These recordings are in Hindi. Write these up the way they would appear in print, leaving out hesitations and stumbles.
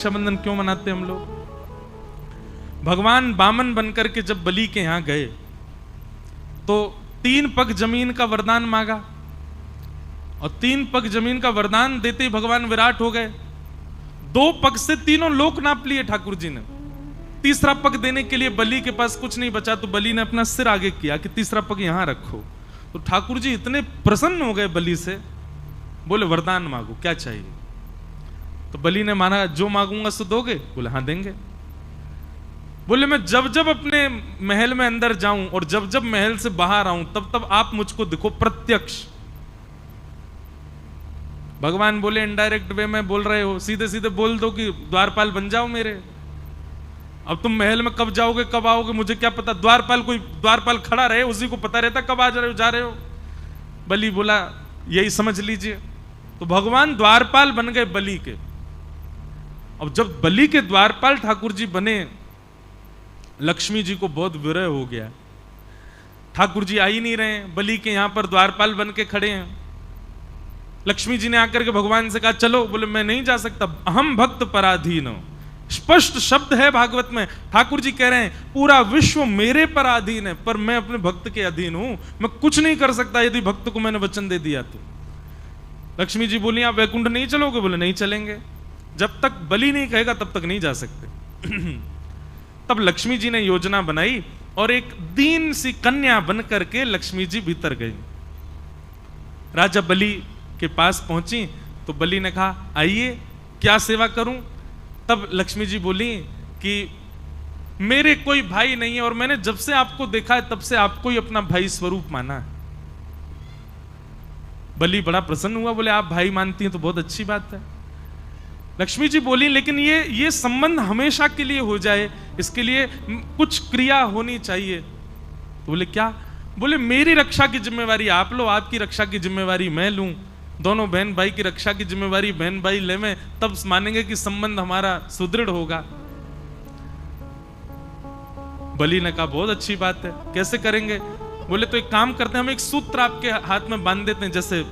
रक्षाबंधन क्यों मनाते हैं हम लोग? भगवान बामन बनकर के जब बलि के यहां गए तो 3 पग जमीन का वरदान मांगा और 3 पग जमीन का वरदान देते ही भगवान विराट हो गए। 2 पग से तीनों लोक नाप लिए ठाकुर जी ने। तीसरा पग देने के लिए बलि के पास कुछ नहीं बचा तो बलि ने अपना सिर आगे किया कि तीसरा पग यहां रखो। तो ठाकुर जी इतने प्रसन्न हो गए बलि से, बोले वरदान मांगो, क्या चाहिए? तो बलि ने माना जो मांगूंगा सो दोगे? बोले हाँ देंगे। बोले मैं जब जब अपने महल में अंदर जाऊं और जब जब महल से बाहर आऊं तब तब आप मुझको दिखो प्रत्यक्ष। भगवान बोले इनडायरेक्ट वे में बोल रहे हो, सीधे सीधे बोल दो कि द्वारपाल बन जाओ मेरे। अब तुम महल में कब जाओगे कब आओगे मुझे क्या पता? द्वारपाल कोई द्वारपाल खड़ा रहे उसी को पता रहता कब आ जा रहे हो। बलि बोला यही समझ लीजिए। तो भगवान द्वारपाल बन गए बलि के। अब जब बलि के द्वारपाल ठाकुर जी बने, लक्ष्मी जी को बहुत विरह हो गया। ठाकुर जी आ ही नहीं रहे, बलि के यहां पर द्वारपाल बन के खड़े हैं। लक्ष्मी जी ने आकर के भगवान से कहा चलो। बोले मैं नहीं जा सकता, अहम भक्त पराधीन हूं। स्पष्ट शब्द है भागवत में। ठाकुर जी कह रहे हैं पूरा विश्व मेरे पर अधीन है पर मैं अपने भक्त के अधीन हूं, मैं कुछ नहीं कर सकता यदि भक्त को मैंने वचन दे दिया तो। लक्ष्मी जी बोली आप वैकुंठ नहीं चलोगे? बोले नहीं चलेंगे, जब तक बलि नहीं कहेगा तब तक नहीं जा सकते। तब लक्ष्मी जी ने योजना बनाई और एक दीन सी कन्या बन करके लक्ष्मी जी भीतर गई। राजा बलि के पास पहुंची तो बलि ने कहा आइए क्या सेवा करूं? तब लक्ष्मी जी बोली कि मेरे कोई भाई नहीं है और मैंने जब से आपको देखा है तब से आपको ही अपना भाई स्वरूप माना है। बलि बड़ा प्रसन्न हुआ, बोले आप भाई मानती हैं तो बहुत अच्छी बात है। लक्ष्मी जी बोली लेकिन ये संबंध हमेशा के लिए हो जाए इसके लिए कुछ क्रिया होनी चाहिए। तो बोले क्या? बोले मेरी रक्षा की जिम्मेवारी आप लो, आपकी रक्षा की जिम्मेवारी मैं लूं, दोनों बहन भाई की रक्षा की जिम्मेवारी बहन भाई ले में, तब मानेंगे कि संबंध हमारा सुदृढ़ होगा। बलि ने कहा बहुत अच्छी बात है, कैसे करेंगे? बोले तो एक काम करते हैं, हम एक सूत्र आपके हाथ में बांध देते हैं, जैसे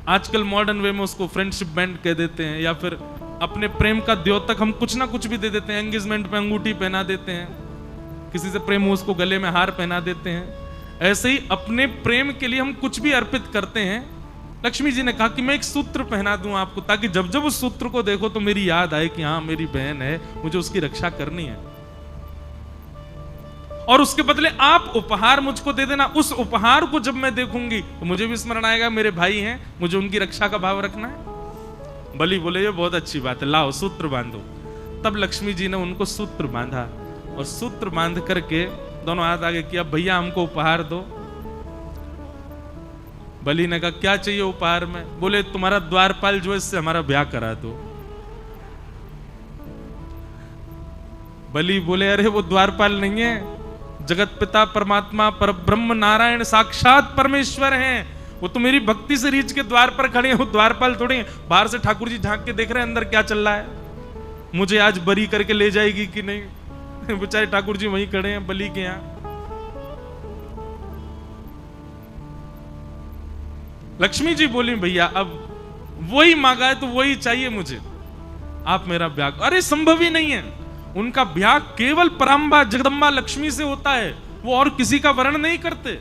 आजकल मॉडर्न वे में उसको फ्रेंडशिप बैंड कह देते हैं, या फिर अपने प्रेम का द्योतक हम कुछ ना कुछ भी दे देते हैं। एंगेजमेंट पे अंगूठी पहना देते हैं, किसी से प्रेम हो उसको गले में हार पहना देते हैं। ऐसे ही अपने प्रेम के लिए हम कुछ भी अर्पित करते हैं। लक्ष्मी जी ने कहा कि मैं एक सूत्र पहना दूं आपको, ताकि जब जब उस सूत्र को देखो तो मेरी याद आए कि हाँ मेरी बहन है, मुझे उसकी रक्षा करनी है। और उसके बदले आप उपहार मुझको दे देना। उस उपहार को जब मैं देखूंगी तो मुझे भी स्मरण आएगा मेरे भाई हैं, मुझे उनकी रक्षा का भाव रखना है। बलि बोले ये बहुत अच्छी बात है, लाओ सूत्र बांधो। तब लक्ष्मी जी ने उनको सूत्र बांधा और सूत्र बांध करके दोनों हाथ आगे किया, भैया हमको उपहार दो। बलि ने कहा क्या चाहिए उपहार में? बोले तुम्हारा द्वारपाल जो है इससे हमारा ब्याह करा दो। बलि बोले अरे वो द्वारपाल नहीं है, जगत पिता परमात्मा परब्रह्म नारायण साक्षात परमेश्वर हैं। वो तो मेरी भक्ति से रीछ के द्वार पर खड़े हैं, वो द्वारपाल थोड़े हैं। बाहर से ठाकुर जी झांक के देख रहे हैं अंदर क्या चल रहा है, मुझे आज बरी करके ले जाएगी कि नहीं। बेचारे ठाकुर जी वहीं खड़े हैं बलि के यहां। लक्ष्मी जी बोली भैया अब वही मांगा है तो वही चाहिए मुझे, आप मेरा ब्याह। अरे संभव ही नहीं है, उनका ब्याह केवल पराम्बा जगदम्बा लक्ष्मी से होता है, वो और किसी का वर्ण नहीं करते।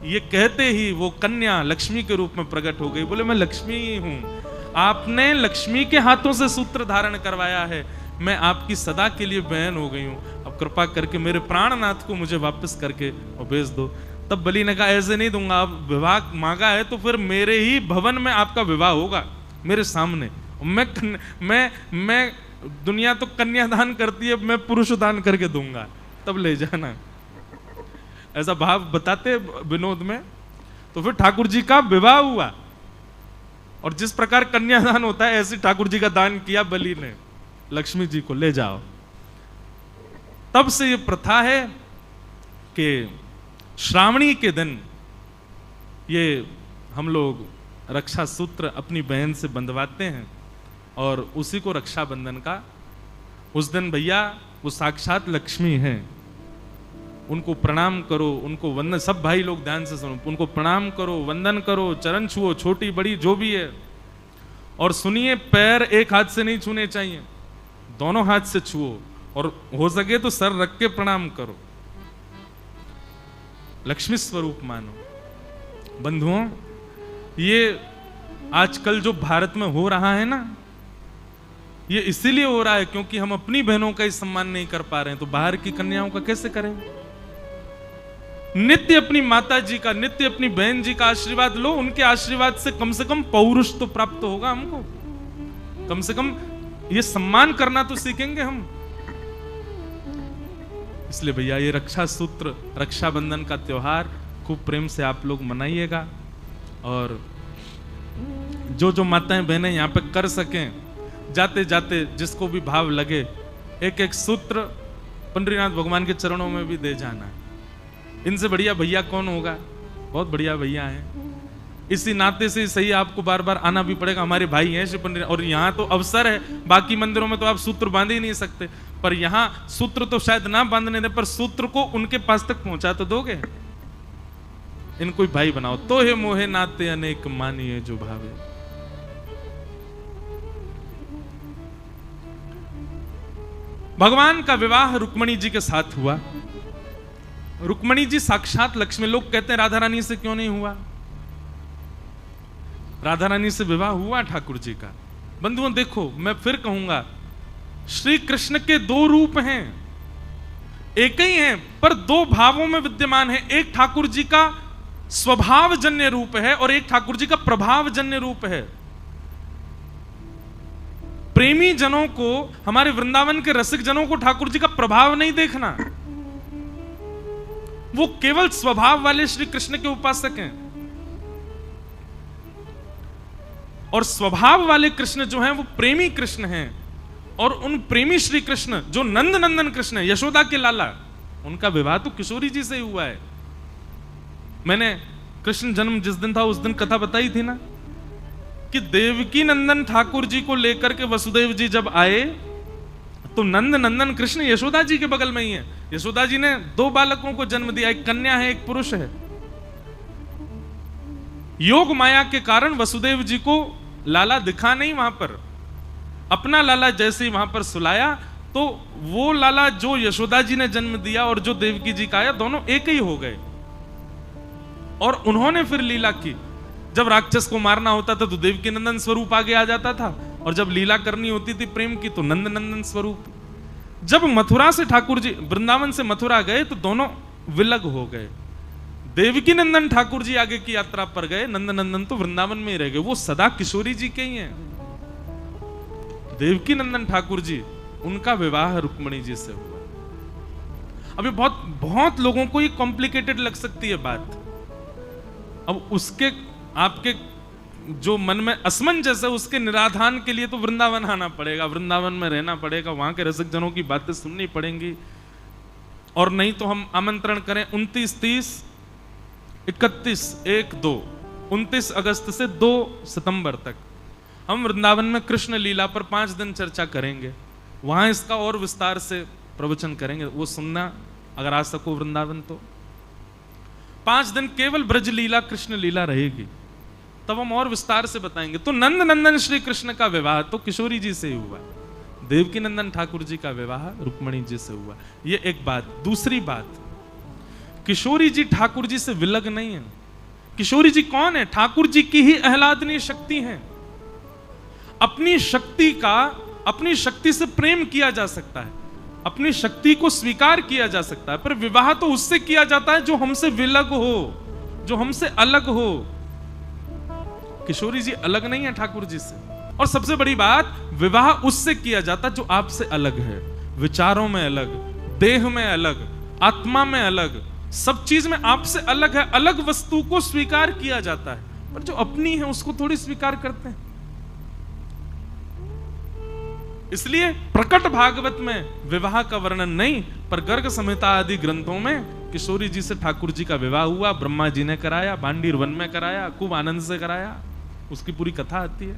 ये कहते ही वो कन्या लक्ष्मी के रूप में प्रकट हो गई। बोले मैं लक्ष्मी ही हूं, आपने लक्ष्मी के हाथों से सूत्र धारण करवाया है, मैं आपकी सदा के लिए बहन हो गई हूं। अब कृपा करके मेरे प्राणनाथ को मुझे वापस करके और भेज दो। तब बलि ने कहा ऐसे नहीं दूंगा, आप विवाह मांगा है तो फिर मेरे ही भवन में आपका विवाह होगा, मेरे सामने। मैं दुनिया तो कन्यादान करती है, मैं पुरुष दान करके दूंगा, तब ले जाना। ऐसा भाव बताते विनोद में। तो फिर ठाकुर जी का विवाह हुआ और जिस प्रकार कन्यादान होता है ऐसे ठाकुर जी का दान किया बलि ने, लक्ष्मी जी को ले जाओ। तब से ये प्रथा है कि श्रावणी के दिन ये हम लोग रक्षा सूत्र अपनी बहन से बंधवाते हैं और उसी को रक्षाबंधन का उस दिन भैया वो साक्षात लक्ष्मी हैं, उनको प्रणाम करो, उनको वंदन। सब भाई लोग ध्यान से सुनो, उनको प्रणाम करो, वंदन करो, चरण छुओ, छोटी बड़ी जो भी है। और सुनिए पैर एक हाथ से नहीं छूने चाहिए, दोनों हाथ से छुओ और हो सके तो सर रख के प्रणाम करो, लक्ष्मी स्वरूप मानो। बंधुओं, ये आजकल जो भारत में हो रहा है ना, ये इसीलिए हो रहा है क्योंकि हम अपनी बहनों का ही सम्मान नहीं कर पा रहे हैं, तो बाहर की कन्याओं का कैसे करें? नित्य अपनी माता जी का, नित्य अपनी बहन जी का आशीर्वाद लो। उनके आशीर्वाद से कम पौरुष तो प्राप्त होगा हमको, कम से कम ये सम्मान करना तो सीखेंगे हम। इसलिए भैया ये रक्षा सूत्र, रक्षाबंधन का त्योहार खूब प्रेम से आप लोग मनाइएगा, और जो जो माताएं बहनें यहाँ पे कर सकें, जाते जाते जिसको भी भाव लगे एक एक सूत्र पंडरीनाथ भगवान के चरणों में भी दे जाना। इनसे बढ़िया भैया कौन होगा? बहुत बढ़िया भैया हैं। इसी नाते से सही आपको बार बार आना भी पड़ेगा, हमारे भाई हैं श्री पंडरीनाथ। और यहाँ तो अवसर है, बाकी मंदिरों में तो आप सूत्र बांध ही नहीं सकते, पर यहाँ सूत्र तो शायद ना बांधने दे, पर सूत्र को उनके पास तक पहुंचा तो दोगे। इनको ही भाई बनाओ। तो हे मोहे नाते अनेक मानिए जो भावे। भगवान का विवाह रुक्मणी जी के साथ हुआ। रुक्मणी जी साक्षात लक्ष्मी। लोग कहते हैं राधा रानी से क्यों नहीं हुआ? राधा रानी से विवाह हुआ ठाकुर जी का। बंधुओं देखो, मैं फिर कहूंगा, श्री कृष्ण के दो रूप हैं, एक ही हैं पर दो भावों में विद्यमान है। एक ठाकुर जी का स्वभाव जन्य रूप है और एक ठाकुर जी का प्रभाव जन्य रूप है। प्रेमी जनों को, हमारे वृंदावन के रसिक जनों को ठाकुर जी का प्रभाव नहीं देखना, वो केवल स्वभाव वाले श्री कृष्ण के उपासक हैं। और स्वभाव वाले कृष्ण जो हैं वो प्रेमी कृष्ण हैं, और उन प्रेमी श्री कृष्ण जो नंद नंदन कृष्ण है, यशोदा के लाला, उनका विवाह तो किशोरी जी से हुआ है। मैंने कृष्ण जन्म जिस दिन था उस दिन कथा बताई थी ना, कि देवकी नंदन ठाकुर जी को लेकर के वसुदेव जी जब आए तो नंद नंदन कृष्ण यशोदा जी के बगल में ही है। यशोदा जी ने दो बालकों को जन्म दिया, एक कन्या है एक पुरुष है। योग माया के कारण वसुदेव जी को लाला दिखा नहीं वहां पर, अपना लाला जैसे ही वहां पर सुलाया तो वो लाला जो यशोदा जी ने जन्म दिया और जो देवकी जी का आया, दोनों एक ही हो गए। और उन्होंने फिर लीला की। जब राक्षस को मारना होता था तो देवकी नंदन स्वरूप आगे आ जाता था, और जब लीला करनी होती थी प्रेम की तो नंद नंदन स्वरूप। जब मथुरा से ठाकुर जी, वृंदावन से मथुरा गए तो दोनों विलग हो गए। देवकी नंदन ठाकुर जी आगे की यात्रा पर गए, नंद नंदन तो वृंदावन में ही रह गए। वो सदा किशोरी जी के ही हैं। देवकी नंदन ठाकुर जी, उनका विवाह रुक्मणी जी से हुआ। अभी बहुत बहुत लोगों को ये कॉम्प्लिकेटेड लग सकती है बात। अब उसके आपके जो मन में असमंजस है उसके निराधान के लिए तो वृंदावन आना पड़ेगा, वृंदावन में रहना पड़ेगा, वहां के रसिक जनों की बातें सुननी पड़ेंगी। और नहीं तो हम आमंत्रण करें 29, 30, 31, 1, 2, 29 अगस्त से 2 सितंबर तक हम वृंदावन में कृष्ण लीला पर 5 दिन चर्चा करेंगे। वहां इसका और विस्तार से प्रवचन करेंगे, वो सुनना अगर आ सको वृंदावन तो। 5 दिन केवल ब्रज लीला कृष्ण लीला रहेगी, तब हम और विस्तार से बताएंगे। तो नंद नंदन श्री कृष्ण का विवाह तो किशोरी जी से हुआ, देवकी नंदन ठाकुर जी का विवाह रुक्मणी जी से हुआ। ये एक बात। दूसरी बात, किशोरी जी ठाकुर जी से विलग नहीं है। किशोरी जी कौन है? ठाकुर जी की ही आह्लादनीय शक्ति है। अपनी शक्ति से प्रेम किया जा सकता है, अपनी शक्ति को स्वीकार किया जा सकता है, पर विवाह तो उससे किया जाता है जो हमसे विलग हो, जो हमसे अलग हो। किशोरी जी अलग नहीं है ठाकुर जी से। और सबसे बड़ी बात, विवाह उससे किया जाता जो आपसे अलग है, विचारों में अलग, देह में अलग, आत्मा में अलग, सब चीज में आपसे अलग है। अलग वस्तु को स्वीकार किया जाता है, पर जो अपनी है उसको थोड़ी स्वीकार करते हैं। इसलिए प्रकट भागवत में विवाह का वर्णन नहीं, पर गर्ग संहिता आदि ग्रंथों में किशोरी जी से ठाकुर जी का विवाह हुआ। ब्रह्मा जी ने कराया, बांडीर वन में कराया, खूब आनंद से कराया, उसकी पूरी कथा आती है।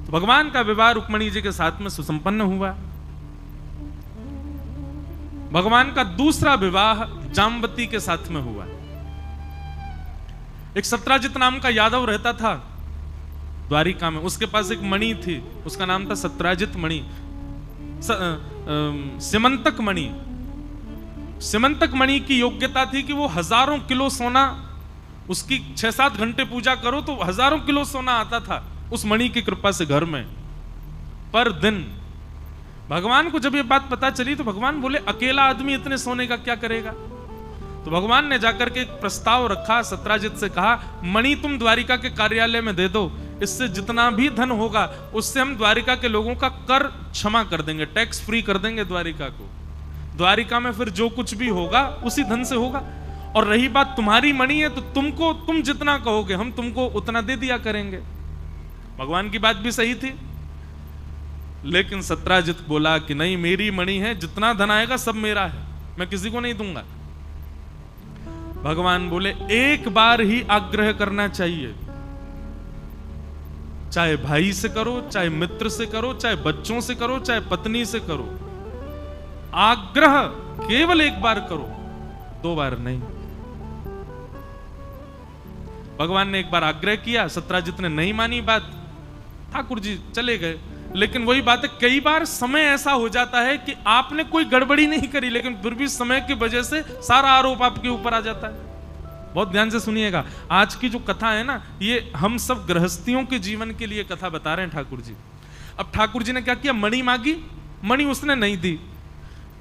तो भगवान का विवाह रुक्मणी जी के साथ में सुसंपन्न हुआ। भगवान का दूसरा विवाह जाम्बती के साथ में हुआ। एक सत्राजित नाम का यादव रहता था, द्वारिका में। उसके पास एक मणि थी, उसका नाम था सत्राजित मणि, सिमंतक मणि। सिमंतक मणि की योग्यता थी कि वो हजारों किलो सोना, उसकी 6-7 घंटे पूजा करो तो हजारों किलो सोना आता था उस मणि की कृपा से घर में पर दिन। भगवान को जब ये बात पता चली तो भगवान बोले अकेला आदमी इतने सोने का क्या करेगा। तो भगवान ने जाकर के एक प्रस्ताव रखा, सत्राजित से कहा मणि तुम द्वारिका के कार्यालय में दे दो, इससे जितना भी धन होगा उससे हम द्वारिका के लोगों का कर क्षमा कर देंगे, टैक्स फ्री कर देंगे द्वारिका को। द्वारिका में फिर जो कुछ भी होगा उसी धन से होगा। और रही बात तुम्हारी मणि है तो तुम जितना कहोगे हम तुमको उतना दे दिया करेंगे। भगवान की बात भी सही थी, लेकिन सत्राजित बोला कि नहीं, मेरी मणि है, जितना धन आएगा सब मेरा है, मैं किसी को नहीं दूंगा। भगवान बोले एक बार ही आग्रह करना चाहिए, चाहे भाई से करो, चाहे मित्र से करो, चाहे बच्चों से करो, चाहे पत्नी से करो, आग्रह केवल एक बार करो, 2 बार नहीं। भगवान ने एक बार आग्रह किया, सत्राजित ने नहीं मानी बात, ठाकुर जी चले गए। लेकिन वही बात है, कई बार समय ऐसा हो जाता है कि आपने कोई गड़बड़ी नहीं करी लेकिन फिर भी समय की वजह से सारा आरोप आपके ऊपर आ जाता है। बहुत ध्यान से सुनिएगा, आज की जो कथा है ना, ये हम सब गृहस्थियों के जीवन के लिए कथा बता रहे हैं ठाकुर जी। अब ठाकुर जी ने क्या किया, मणि मांगी, मणि उसने नहीं दी।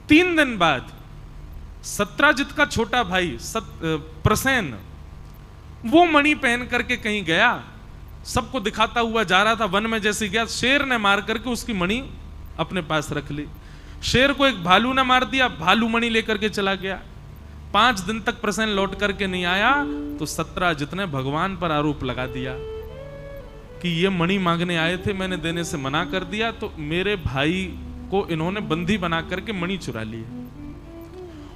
3 दिन बाद सत्राजित का छोटा भाई प्रसेन वो मणि पहन करके कहीं गया, सबको दिखाता हुआ जा रहा था, वन में जैसे गया शेर ने मार करके उसकी मणि अपने पास रख ली। शेर को एक भालू ने मार दिया, भालू मणि लेकर के चला गया। 5 दिन तक प्रसेन लौट करके नहीं आया तो सत्राजित ने भगवान पर आरोप लगा दिया कि ये मणि मांगने आए थे, मैंने देने से मना कर दिया, तो मेरे भाई को इन्होंने बंदी बना करके मणि चुरा ली।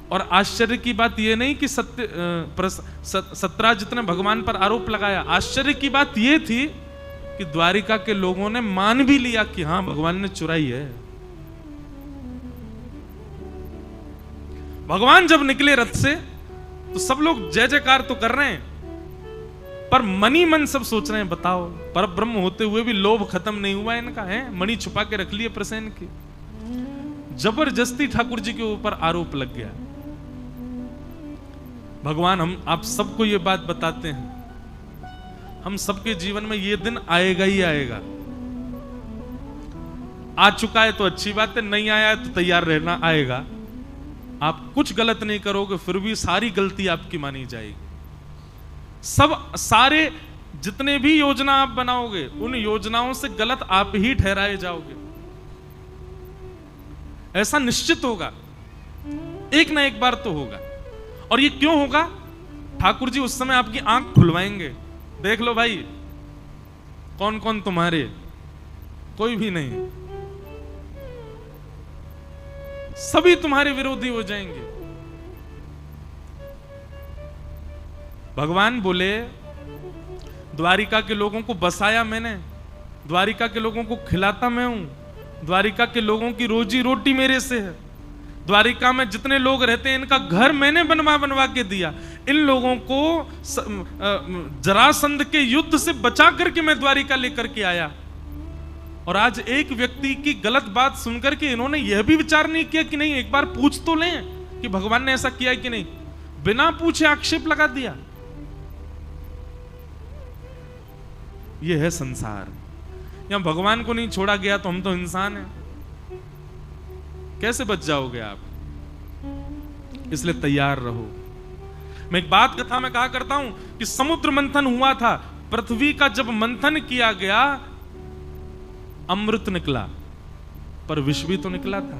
और आश्चर्य की बात यह नहीं कि सत्राजित ने भगवान पर आरोप लगाया, आश्चर्य की बात यह थी कि द्वारिका के लोगों ने मान भी लिया कि हां भगवान ने चुराई है। भगवान जब निकले रथ से तो सब लोग जय जयकार तो कर रहे हैं, पर मनी मन सब सोच रहे हैं बताओ, पर ब्रह्म होते हुए भी लोभ खत्म नहीं हुआ इनका, है मणि छुपा के रख लिए प्रसेन की। जबरदस्ती ठाकुर जी के ऊपर आरोप लग गया। भगवान हम आप सबको ये बात बताते हैं, हम सबके जीवन में ये दिन आएगा ही आएगा। आ चुका है तो अच्छी बात है, नहीं आया है तो तैयार रहना, आएगा। आप कुछ गलत नहीं करोगे फिर भी सारी गलती आपकी मानी जाएगी। सारे जितने भी योजना आप बनाओगे उन योजनाओं से गलत आप ही ठहराए जाओगे, ऐसा निश्चित होगा, एक ना एक बार तो होगा। और ये क्यों होगा, ठाकुर जी उस समय आपकी आंख खुलवाएंगे, देख लो भाई कौन कौन तुम्हारे, कोई भी नहीं, सभी तुम्हारे विरोधी हो जाएंगे। भगवान बोले द्वारिका के लोगों को बसाया मैंने, द्वारिका के लोगों को खिलाता मैं हूं, द्वारिका के लोगों की रोजी रोटी मेरे से है, द्वारिका में जितने लोग रहते हैं इनका घर मैंने बनवा के दिया, इन लोगों को जरासंध के युद्ध से बचा करके मैं द्वारिका लेकर के आया। और आज एक व्यक्ति की गलत बात सुनकर के इन्होंने यह भी विचार नहीं किया कि नहीं एक बार पूछ तो लें कि भगवान ने ऐसा किया कि नहीं, बिना पूछे आक्षेप लगा दिया। यह है संसार, यहां भगवान को नहीं छोड़ा गया तो हम तो इंसान हैं, कैसे बच जाओगे आप? इसलिए तैयार रहो। मैं एक बात कथा में कहा करता हूं कि समुद्र मंथन हुआ था, पृथ्वी का जब मंथन किया गया अमृत निकला, पर विष भी तो निकला था।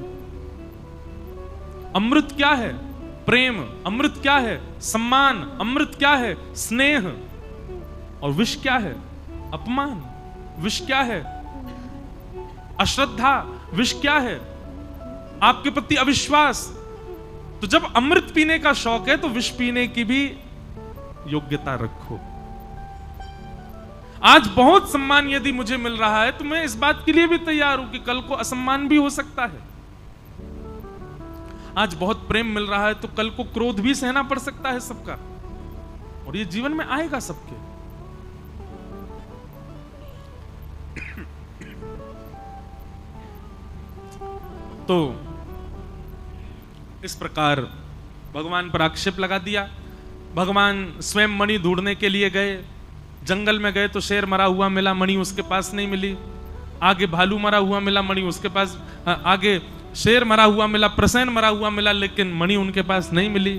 अमृत क्या है? प्रेम। अमृत क्या है? सम्मान। अमृत क्या है? स्नेह। और विष क्या है? अपमान। विष क्या है? अश्रद्धा। विष क्या है? आपके प्रति अविश्वास। तो जब अमृत पीने का शौक है तो विष पीने की भी योग्यता रखो। आज बहुत सम्मान यदि मुझे मिल रहा है तो मैं इस बात के लिए भी तैयार हूं कि कल को असम्मान भी हो सकता है। आज बहुत प्रेम मिल रहा है तो कल को क्रोध भी सहना पड़ सकता है सबका, और ये जीवन में आएगा सबके। तो इस प्रकार भगवान पर आक्षेप लगा दिया। भगवान स्वयं मणि ढूंढने के लिए गए, जंगल में गए तो शेर मरा हुआ मिला, मणि उसके पास नहीं मिली। आगे भालू मरा हुआ मिला, मणि उसके पास, आगे शेर मरा हुआ मिला, प्रसेन मरा हुआ मिला, लेकिन मणि उनके पास नहीं मिली।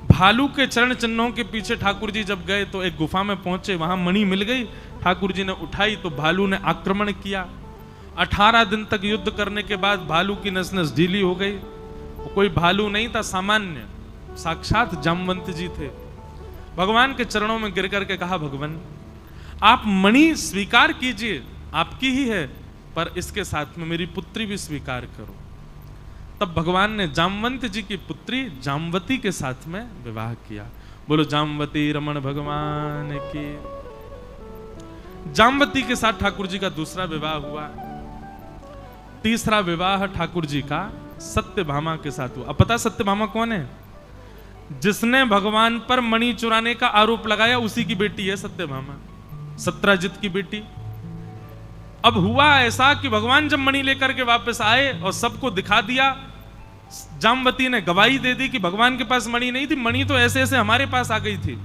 भालू के चरण चिन्हों के पीछे ठाकुर जी जब गए तो एक गुफा में पहुंचे, वहां मणि मिल गई। ठाकुर जी ने उठाई तो भालू ने आक्रमण किया। 18 दिन तक युद्ध करने के बाद भालू की नस नस ढीली हो गई। कोई भालू नहीं था सामान्य, साक्षात जामवंत जी थे। भगवान के चरणों में गिर करके कहा, भगवान आप मणि स्वीकार कीजिए, आपकी ही है, पर इसके साथ में मेरी पुत्री भी स्वीकार करो। तब भगवान ने जामवंत जी की पुत्री जामवती के साथ में विवाह किया। बोलो जामवती रमण भगवान की। जामवती के साथ ठाकुर जी का दूसरा विवाह हुआ। तीसरा विवाह ठाकुर जी का सत्यभामा के साथ हुआ। अब पता सत्यभामा कौन है? जिसने भगवान पर मणि चुराने का आरोप लगाया उसी की बेटी है सत्यभामा, सत्राजित की बेटी। अब हुआ ऐसा कि भगवान जब मणि लेकर के वापस आए और सबको दिखा दिया, जामवती ने गवाही दे दी कि भगवान के पास मणि नहीं थी, मणि तो ऐसे ऐसे हमारे पास आ गई थी।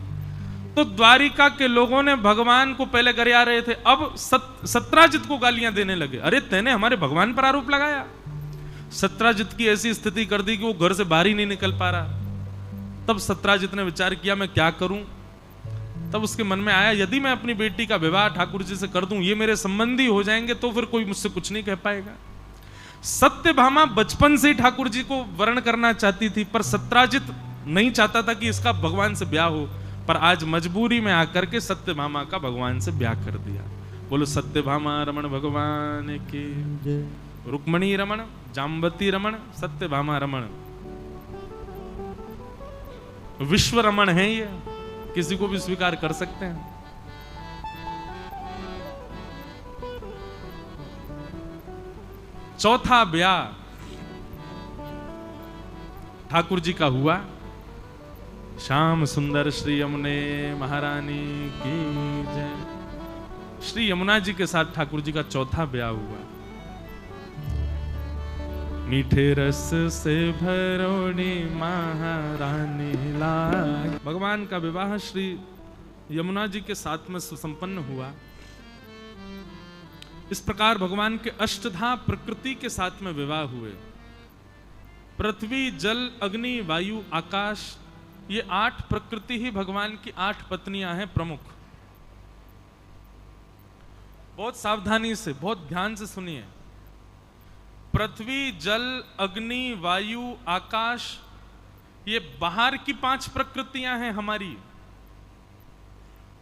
तो द्वारिका के लोगों ने भगवान को पहले गरिया रहे थे, अब सत्राजित को गालियां देने लगे। अरे तेने हमारे भगवान पर आरोप लगाया। सत्राजित की ऐसी स्थिति कर दी कि वो घर से बाहर ही नहीं निकल पा रहा। तब सत्राजित ने विचार किया मैं क्या करूं। तब उसके मन में आया, यदि मैं अपनी बेटी का विवाह ठाकुर जी से कर दूं, ये मेरे संबंधी हो जाएंगे तो फिर कोई मुझसे कुछ नहीं कह पाएगा। सत्यभामा बचपन से ही ठाकुर जी को वर्ण करना चाहती थी, पर सत्राजित नहीं चाहता था कि इसका भगवान से ब्याह हो। पर आज मजबूरी में आकर के सत्यभामा का भगवान से ब्याह कर दिया। बोलो सत्यभामा रमण भगवान की। रुक्मणी रमण, जामवती रमण, सत्यभामा रमण, विश्व रमण है ये, किसी को भी स्वीकार कर सकते हैं। चौथा ब्याह ठाकुर जी का हुआ। श्याम सुंदर श्री यमुने महारानी की जय। श्री यमुना जी के साथ ठाकुर जी का चौथा ब्याह हुआ। मीठे रस से भरोड़ी महारानी लाग। भगवान का विवाह श्री यमुना जी के साथ में सुसंपन्न हुआ। इस प्रकार भगवान के अष्टधा प्रकृति के साथ में विवाह हुए। पृथ्वी, जल, अग्नि, वायु, आकाश, ये 8 प्रकृति ही भगवान की 8 पत्नियां हैं प्रमुख। बहुत सावधानी से, बहुत ध्यान से सुनिए। पृथ्वी, जल, अग्नि, वायु, आकाश, ये बाहर की 5 प्रकृतियां हैं हमारी,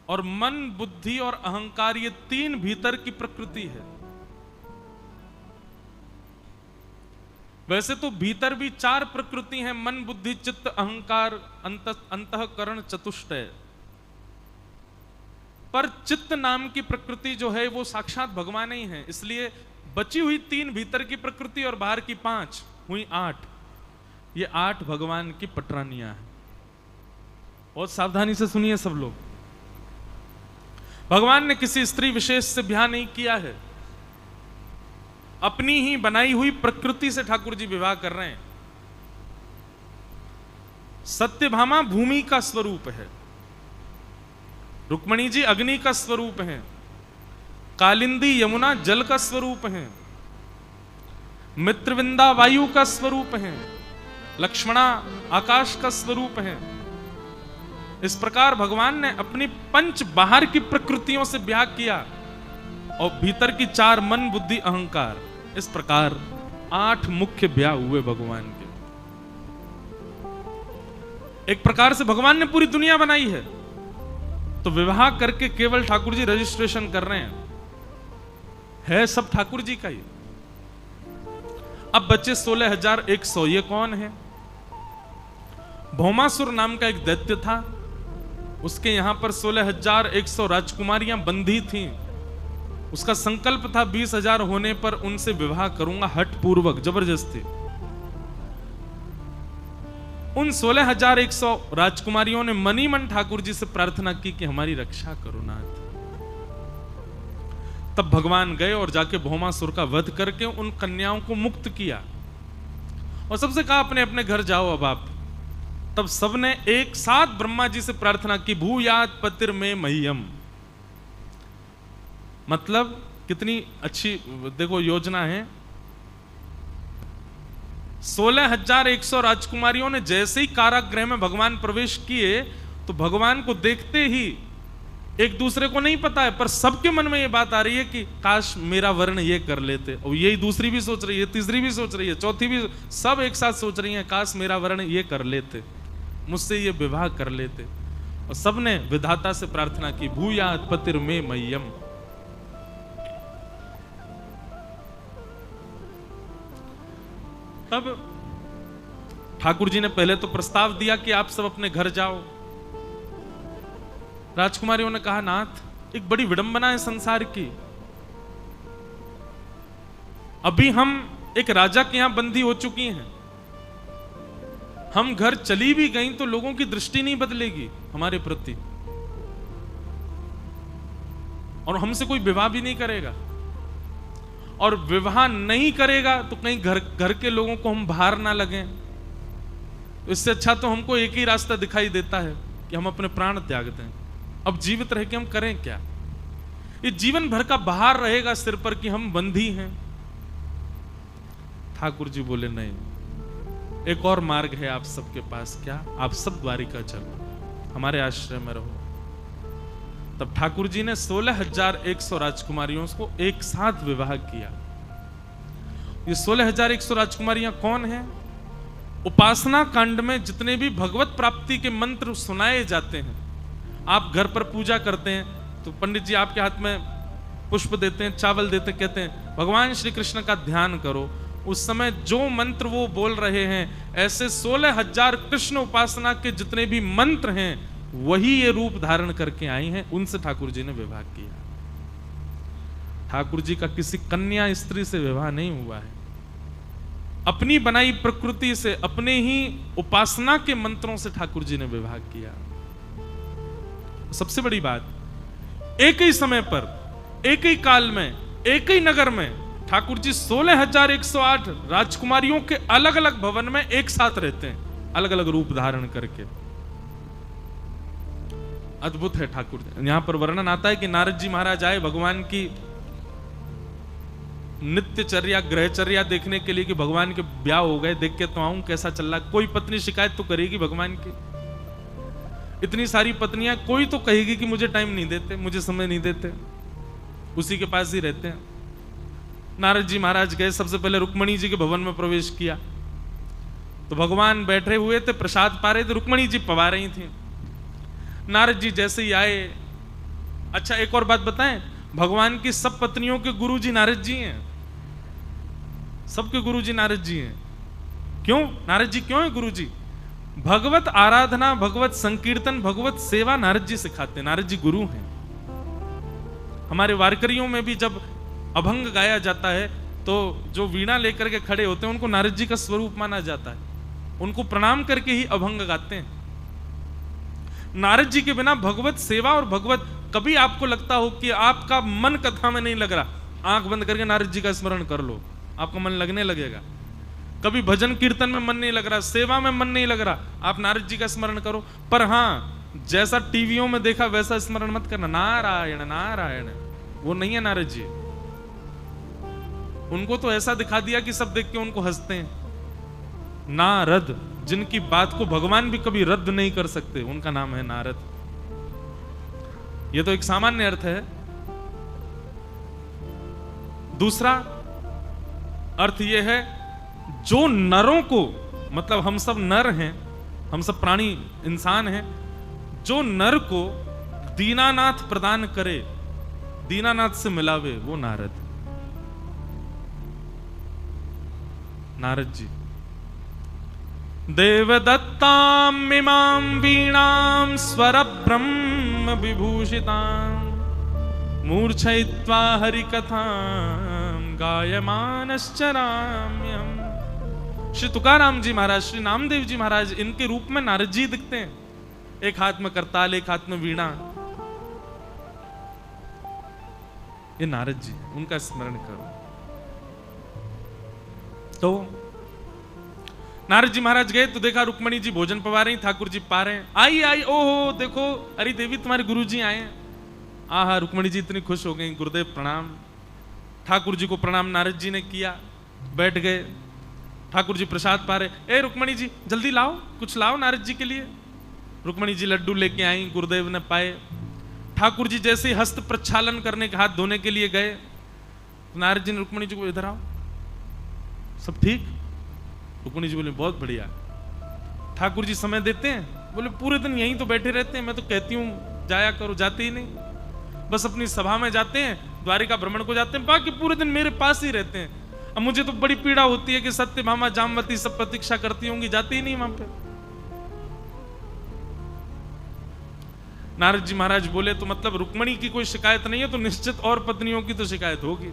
और मन, बुद्धि और अहंकार, ये 3 भीतर की प्रकृति है। वैसे तो भीतर भी 4 प्रकृति हैं, मन, बुद्धि, चित्त, अहंकार, अंतःकरण, चतुष्टय। पर चित्त नाम की प्रकृति जो है वो साक्षात भगवान ही है। इसलिए बची हुई 3 भीतर की प्रकृति और बाहर की 5 हुई 8। ये 8 भगवान की पटरानियां हैं। बहुत सावधानी से सुनिए सब लोग। भगवान ने किसी स्त्री विशेष से ब्याह नहीं किया है, अपनी ही बनाई हुई प्रकृति से ठाकुर जी विवाह कर रहे हैं। सत्यभामा भूमि का स्वरूप है, रुक्मणी जी अग्नि का स्वरूप है, कालिंदी यमुना जल का स्वरूप है, मित्रविंदा वायु का स्वरूप है, लक्ष्मणा आकाश का स्वरूप है। इस प्रकार भगवान ने अपनी 5 बाहर की प्रकृतियों से ब्याह किया और भीतर की 4 मन, बुद्धि, अहंकार। इस प्रकार 8 मुख्य ब्याह हुए भगवान के। एक प्रकार से भगवान ने पूरी दुनिया बनाई है, तो विवाह करके केवल ठाकुर जी रजिस्ट्रेशन कर रहे हैं, है सब ठाकुर जी का ही। अब बच्चे 16,100, ये कौन है? भौमासुर नाम का एक दैत्य था, उसके यहां पर 16,100 राजकुमारियां बंधी थीं। उसका संकल्प था 20,000 होने पर उनसे विवाह करूंगा, हठ पूर्वक, जबरदस्ती। उन 16,100 राजकुमारियों ने मनी मन ठाकुर जी से प्रार्थना की कि हमारी रक्षा करो नाथ। तब भगवान गए और जाके भौमासुर का वध करके उन कन्याओं को मुक्त किया। और सबसे कहा अपने अपने घर जाओ अब आप। तब सबने एक साथ ब्रह्मा जी से प्रार्थना की, भूयात पतिर में मह्यम। मतलब कितनी अच्छी देखो योजना है। 16,100 राजकुमारियों ने जैसे ही कारागृह में भगवान प्रवेश किए तो भगवान को देखते ही, एक दूसरे को नहीं पता है पर सबके मन में ये बात आ रही है कि काश मेरा वर्ण ये कर लेते, और यही दूसरी भी सोच रही है, तीसरी भी सोच रही है, चौथी भी, सब एक साथ सोच रही है काश मेरा वर्ण ये कर लेते, मुझसे ये विवाह कर लेते। और सबने विधाता से प्रार्थना की, भूयात पतिर में मह्यम। तब ठाकुर जी ने पहले तो प्रस्ताव दिया कि आप सब अपने घर जाओ। राजकुमारियों ने कहा, नाथ एक बड़ी विडंबना है संसार की, अभी हम एक राजा के यहां बंदी हो चुकी हैं, हम घर चली भी गई तो लोगों की दृष्टि नहीं बदलेगी हमारे प्रति, और हमसे कोई विवाह भी नहीं करेगा, और विवाह नहीं करेगा तो कहीं घर के लोगों को हम बाहर ना लगे। इससे अच्छा तो हमको एक ही रास्ता दिखाई देता है कि हम अपने प्राण त्याग दें। अब जीवित रह के हम करें क्या? ये जीवन भर का भार रहेगा सिर पर कि हम बंधी हैं। ठाकुर जी बोले, नहीं, एक और मार्ग है आप सबके पास। क्या? आप सब द्वारिका चलो, हमारे आश्रय में रहो। तब ठाकुर जी ने 16,100 राजकुमारियों को एक साथ विवाह किया। ये 16,100 राजकुमारियां कौन हैं? उपासना कांड में जितने भी भगवत प्राप्ति के मंत्र सुनाए जाते हैं, आप घर पर पूजा करते हैं तो पंडित जी आपके हाथ में पुष्प देते हैं, चावल देते हैं, कहते हैं भगवान श्री कृष्ण का ध्यान करो। उस समय जो मंत्र वो बोल रहे हैं, ऐसे 16,000 कृष्ण उपासना के जितने भी मंत्र हैं वही ये रूप धारण करके आई हैं। उनसे ठाकुर जी ने विवाह किया। ठाकुर जी का किसी कन्या स्त्री से विवाह नहीं हुआ है, अपनी बनाई प्रकृति से, अपने ही उपासना के मंत्रों से ठाकुर जी ने विवाह किया। सबसे बड़ी बात, एक ही समय पर, एक ही काल में, एक ही नगर में ठाकुर जी 16,108 राजकुमारियों के अलग अलग भवन में एक साथ रहते हैं, अलग अलग रूप धारण करके। अद्भुत है ठाकुर जी। यहां पर वर्णन आता है कि नारद जी महाराज आए भगवान की नित्यचर्या, ग्रहचर्या देखने के लिए कि भगवान के ब्याह हो गए, देख के तो आऊं कैसा चल रहा। कोई पत्नी शिकायत तो करेगी भगवान की, इतनी सारी पत्नियां, कोई तो कहेगी कि मुझे टाइम नहीं देते, मुझे समय नहीं देते, उसी के पास ही रहते हैं। नारद जी महाराज गए, सबसे पहले रुक्मणी जी के भवन में प्रवेश किया तो भगवान बैठे हुए थे, प्रसाद पा रहे थे, रुक्मणी जी पवा रही थी। नारद जी जैसे ही आए, अच्छा एक और बात बताएं, भगवान की सब पत्नियों के गुरु जी नारद जी हैं, सबके गुरु जी नारद जी हैं। क्यों नारद जी क्यों है गुरु जी? भगवत आराधना, भगवत संकीर्तन, भगवत सेवा नारद जी सिखाते हैं, नारद जी गुरु हैं। हमारे वारकरियों में भी जब अभंग गाया जाता है तो जो वीणा लेकर के खड़े होते हैं उनको नारद जी का स्वरूप माना जाता है, उनको प्रणाम करके ही अभंग गाते हैं। नारद जी के बिना भगवत सेवा और भगवत, कभी आपको लगता हो कि आपका मन कथा में नहीं लग रहा, आंख बंद करके नारद जी का स्मरण कर लो, आपका मन लगने लगेगा। कभी भजन कीर्तन में मन नहीं लग रहा, सेवा में मन नहीं लग रहा, आप नारद जी का स्मरण करो। पर हां, जैसा टीवियों में देखा वैसा स्मरण मत करना, नारायण नारायण, वो नहीं है नारद जी। उनको तो ऐसा दिखा दिया कि सब देख के उनको हंसते हैं। नारद, जिनकी बात को भगवान भी कभी रद्द नहीं कर सकते, उनका नाम है नारद। यह तो एक सामान्य अर्थ है। दूसरा अर्थ यह है, जो नरों को, मतलब हम सब नर हैं, हम सब प्राणी इंसान हैं, जो नर को दीनानाथ प्रदान करे, दीनानाथ से मिलावे, वो नारद। नारद जी देवदत्ताम मिमां वीणां स्वर ब्रह्म विभूषितां मूर्छयित्वा हरिकथां गायमानश्चराम्यहम्। श्री तुकाराम जी महाराज, श्री नामदेव जी महाराज, इनके रूप में नारद जी दिखते हैं, एक हाथ में करताल, एक हाथ में वीणा। ये नारद जी, उनका स्मरण करो। तो नारद जी महाराज गए तो देखा रुक्मणी जी भोजन पवा रही, ठाकुर जी पा रहे हैं। आई आई ओहो देखो, अरे देवी तुम्हारे गुरु जी आए हैं। आहा, रुक्मणी जी इतनी खुश हो गई, गुरुदेव प्रणाम। ठाकुर जी को प्रणाम नारद जी ने किया, बैठ गए। ठाकुर जी प्रसाद पा रहे, ए रुक्मणी जी जल्दी लाओ, कुछ लाओ नारद जी के लिए। रुक्मणी जी लड्डू लेके आई, गुरुदेव ने पाए। ठाकुर जी जैसे ही हस्त प्रक्षालन करने के, हाथ धोने के लिए गए, नारद जी ने रुक्मणी जी को, इधर आओ, सब ठीक? रुक्मणी जी बोले बहुत बढ़िया। ठाकुर जी समय देते हैं? बोले पूरे दिन यहीं तो बैठे रहते हैं, मैं तो कहती हूँ जाया करो, जाते ही नहीं, बस अपनी सभा में जाते हैं, द्वारिका भ्रमण को जाते हैं, बाकी पूरे दिन मेरे पास ही रहते हैं। अब मुझे तो बड़ी पीड़ा होती है कि सत्यभामा जामवती सब प्रतीक्षा करती होंगी, जाती ही नहीं वहां पे। नारद जी महाराज बोले तो मतलब रुक्मणी की कोई शिकायत नहीं है, तो निश्चित और पत्नियों की तो शिकायत होगी।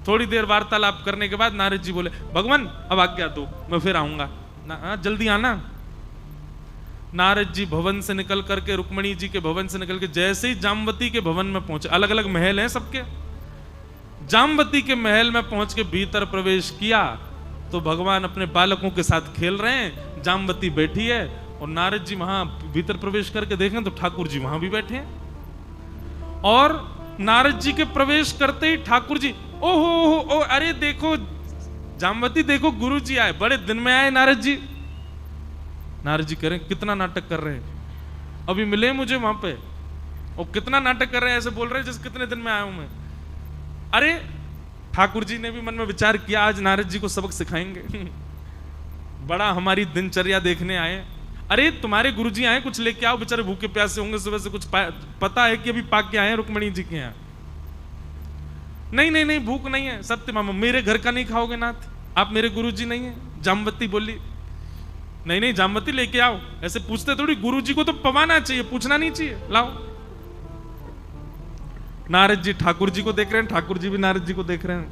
थोड़ी देर वार्तालाप करने के बाद नारद जी बोले, भगवान अब आज्ञा दो, मैं फिर आऊंगा, जल्दी आना। नारद जी भवन से निकल करके, रुक्मणी जी के भवन से निकल के जैसे ही जामवती के भवन में पहुंचे, अलग अलग महल हैं सबके, जामवती के महल में पहुंच के भीतर प्रवेश किया तो भगवान अपने बालकों के साथ खेल रहे हैं, जामवती बैठी है, और नारद जी वहां भीतर प्रवेश करके देखें तो ठाकुर जी वहां भी बैठे हैं। और नारद जी के प्रवेश करते ही ठाकुर जी, ओहो अरे देखो जामवती, देखो गुरु जी आए, बड़े दिन में आए नारद जी। नारद जी कह रहे हैं कितना नाटक कर रहे हैं, अभी मिले मुझे वहां पे, और कितना नाटक कर रहे हैं, ऐसे बोल रहे हैं जैसे कितने दिन में आया हूं मैं। अरे ठाकुर जी ने भी मन में विचार किया, आज नारद जी को सबक सिखाएंगे बड़ा हमारी दिनचर्या देखने आए। अरे तुम्हारे गुरुजी आए, कुछ लेके आओ, बेचारे भूखे प्यासे होंगे, सुबह से कुछ पता है कि अभी पाक के आए हैं रुक्मणी जी के यहाँ। नहीं नहीं नहीं, भूख नहीं है। सत्यभामा, मेरे घर का नहीं खाओगे नाथ, आप मेरे गुरुजी नहीं है। जामवती बोली, नहीं नहीं जामवती लेके आओ। ऐसे पूछते थोड़ी, गुरुजी को तो पवाना चाहिए, पूछना नहीं चाहिए, लाओ। नारद जी ठाकुर जी को देख रहे हैं, ठाकुर जी भी नारद जी को देख रहे हैं,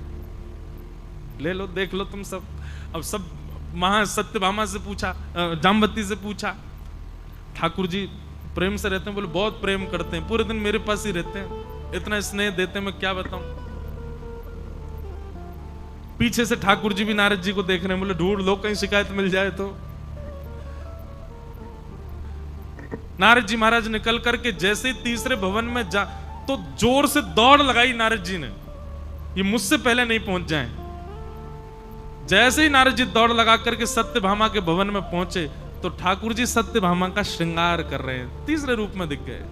ले लो देख लो तुम सब। अब सब महा सत्यभामा से पूछा, जामवती से पूछा, ठाकुर जी प्रेम से रहते हैं, बोले बहुत प्रेम करते हैं, पूरे दिन मेरे पास ही रहते हैं, इतना स्नेह देते हैं मैं क्या बताऊं। पीछे से ठाकुर जी भी नारद जी को देख रहे हैं, बोले ढूंढ लो कहीं शिकायत मिल जाए तो। नारद जी महाराज निकल करके जैसे तीसरे भवन में जा तो जोर से दौड़ लगाई नारद जी ने, ये मुझसे पहले नहीं पहुंच जाएं। जैसे ही नारद जी दौड़ लगा करके सत्यभामा के भवन में पहुंचे तो ठाकुर जी सत्यभामा का श्रृंगार कर रहे हैं, तीसरे रूप में दिख गए।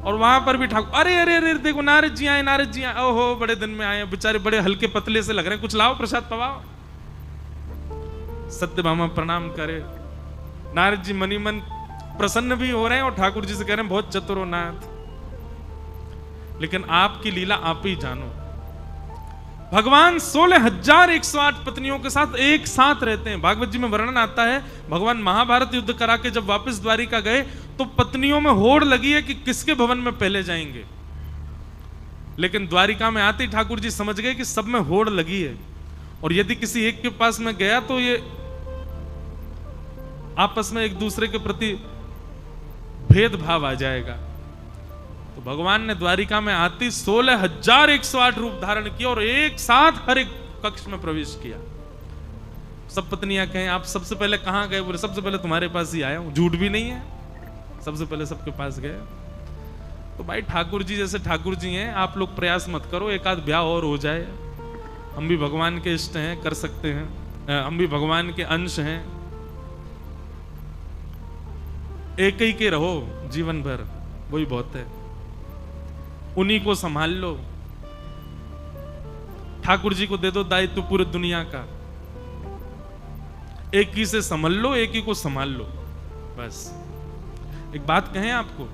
और वहां पर भी ठाकुर, अरे अरे अरे देखो नारद जी आए, नारद जी आए, ओहो बड़े दिन में आए, बेचारे बड़े हल्के पतले से लग रहे हैं, कुछ लाओ प्रसाद पवाओ। सत्यभामा प्रणाम करे, नारद जी मनी मन प्रसन्न भी हो रहे हैं और ठाकुर जी से कह रहे हैं बहुत चतुर हो नाथ, लेकिन आपकी लीला आप ही जानो। भगवान 16,108 पत्नियों के साथ एक साथ रहते हैं। भागवत जी में वर्णन आता है, भगवान महाभारत युद्ध करा के जब वापस द्वारिका गए तो पत्नियों में होड़ लगी है कि किसके भवन में पहले जाएंगे, लेकिन द्वारिका में आते ही ठाकुर जी समझ गए कि सब में होड़ लगी है, और यदि किसी एक के पास में गया तो ये आपस में एक दूसरे के प्रति भेदभाव आ जाएगा। तो भगवान ने द्वारिका में आती 16,108 रूप धारण किया और एक साथ हर एक कक्ष में प्रवेश किया। सब पत्नियां कहें आप सबसे पहले कहां गए, बोले सबसे पहले तुम्हारे पास ही आया हूं, झूठ भी नहीं है, सबसे पहले सबके पास गए। तो भाई ठाकुर जी जैसे ठाकुर जी हैं, आप लोग प्रयास मत करो, एक आध ब्याह और हो जाए, हम भी भगवान के इष्ट हैं, कर सकते हैं, हम भी भगवान के अंश हैं। एक ही के रहो जीवन भर, वही बहुत है, उन्हीं को संभाल लो, ठाकुर जी को दे दो दायित्व पूरी दुनिया का, एक ही से संभल लो, एक ही को संभाल लो बस। एक बात कहें आपको,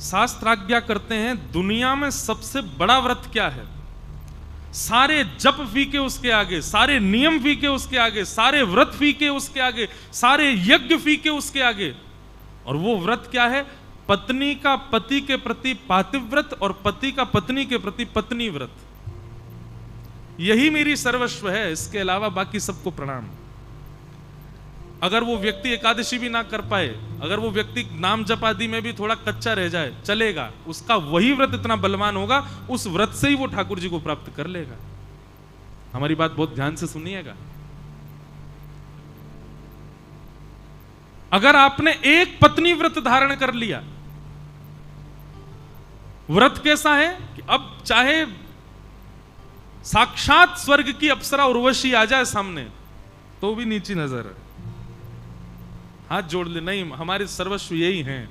शास्त्र आज्ञा करते हैं दुनिया में सबसे बड़ा व्रत क्या है? सारे जप फीके उसके आगे, सारे नियम फीके उसके आगे, सारे व्रत फीके उसके आगे, सारे यज्ञ फीके उसके आगे। और वो व्रत क्या है? पत्नी का पति के प्रति पातिव्रत और पति का पत्नी के प्रति पत्नी व्रत। यही मेरी सर्वस्व है, इसके अलावा बाकी सबको प्रणाम। अगर वो व्यक्ति एकादशी भी ना कर पाए, अगर वो व्यक्ति नाम जप आदि में भी थोड़ा कच्चा रह जाए, चलेगा, उसका वही व्रत इतना बलवान होगा, उस व्रत से ही वो ठाकुर जी को प्राप्त कर लेगा। हमारी बात बहुत ध्यान से सुनिएगा। अगर आपने एक पत्नी व्रत धारण कर लिया, व्रत कैसा है कि अब चाहे साक्षात स्वर्ग की अप्सरा उर्वशी आ जाए सामने तो भी नीची नजर है, हाथ जोड़ ले, नहीं हमारे सर्वस्व यही हैं।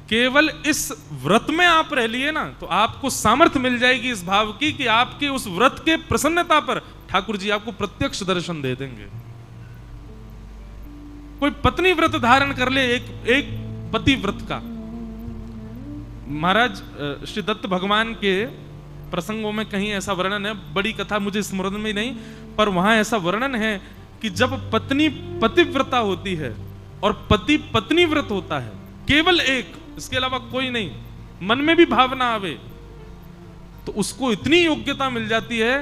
केवल इस व्रत में आप रह लिए ना तो आपको सामर्थ्य मिल जाएगी इस भाव की कि आपके उस व्रत के प्रसन्नता पर ठाकुर जी आपको प्रत्यक्ष दर्शन दे देंगे। कोई पत्नी व्रत धारण कर ले, एक पति व्रत का, महाराज श्री दत्त भगवान के प्रसंगों में कहीं ऐसा वर्णन है, बड़ी कथा मुझे स्मरण में नहीं, पर वहां ऐसा वर्णन है कि जब पत्नी पतिव्रता होती है और पति पत्नी व्रत होता है, केवल एक, इसके अलावा कोई नहीं, मन में भी भावना आवे तो उसको इतनी योग्यता मिल जाती है